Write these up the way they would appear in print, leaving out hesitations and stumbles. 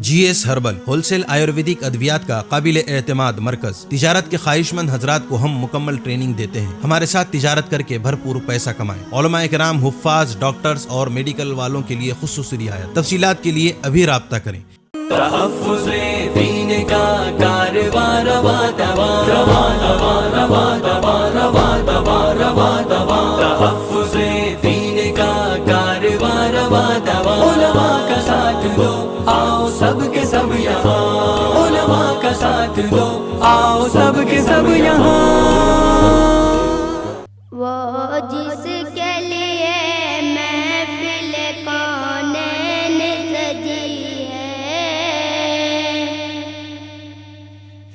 جی S herbal wholesale Ayurvedic ادویات کا قابل اعتماد مرکز۔ تجارت کے خواہش مند حضرات کو ہم مکمل ٹریننگ دیتے ہیں۔ ہمارے ساتھ تجارت کر کے بھرپور پیسہ کمائیں۔ علماء کرام، حفاظ، ڈاکٹرز اور میڈیکل والوں کے لیے خصوصی رعایت۔ تفصیلات کے لیے ابھی رابطہ کریں۔ تحفظ دین کا کارواں رواں رواں رواں رواں رواں رواں رواں رواں رواں رواں تحفظ دین کا کارواں رواں رواں علماء کا ساتھ دو، آؤ سب کے سب یہاں، علماء کا ساتھ دو، آؤ سب کے سب یہاں۔ وہ جس کے لیے محفل کونین سجی ہے،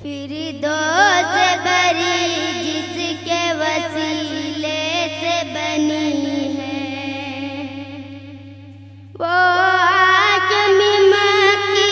فردوس بری جس کے وسیلے سے بنی ہے، وہ حاکم مکی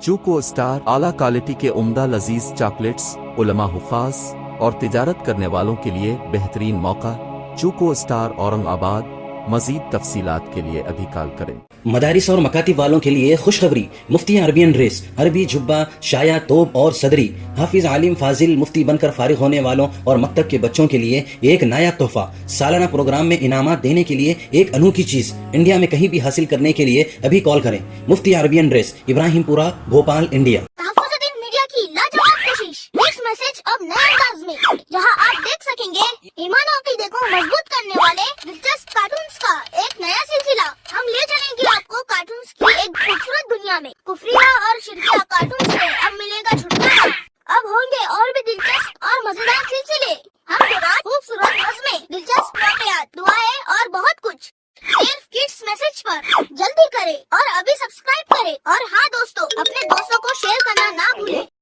چوکو اسٹار اعلیٰ کوالٹی کے عمدہ لذیذ چاکلیٹس علماء حفاظ اور تجارت کرنے والوں کے لیے بہترین موقع۔ چوکو اسٹار اورنگ آباد۔ مزید تفصیلات کے لیے ابھی کال کریں۔ مدارس اور مکاتب والوں کے لیے خوشخبری، مفتی عربین ڈریس، عربی جبہ، شایا، توب اور صدری، حافظ عالم فاضل مفتی بن کر فارغ ہونے والوں اور مکتب کے بچوں کے لیے ایک نایاب تحفہ۔ سالانہ پروگرام میں انعامات دینے کے لیے ایک انوکھی چیز انڈیا میں کہیں بھی حاصل کرنے کے لیے ابھی کال کریں۔ مفتی عربین ڈریس، ابراہیم پورہ، بھوپال، انڈیا۔ تحفظ الدین میڈیا کی لاجواب کوشش، نیکسٹ میسج اب نئے انداز میں، جہاں آپ دیکھ سکیں گے ایمان و عقیدے کو مضبوط کرنے والے دلچسپ کارٹونز کا ایک نیا سلسلہ۔ ہم لے چلیں گے آپ کو کارٹونز کی ایک خوبصورت دنیا میں۔ کفریہ اور شرکیہ کارٹون سے اب ملے گا چھٹکارا۔ اب ہوں گے اور بھی دلچسپ اور مزیدار سلسلے۔ ہم کے بعد خوبصورت نظمیں، دلچسپ واقعات، دعائیں اور بہت کچھ صرف کڈس میسج پر۔ جلدی کریں اور ابھی سبسکرائب کریں، اور ہاں دوستو، اپنے دوستوں کو شیئر کرنا نہ بھولیں۔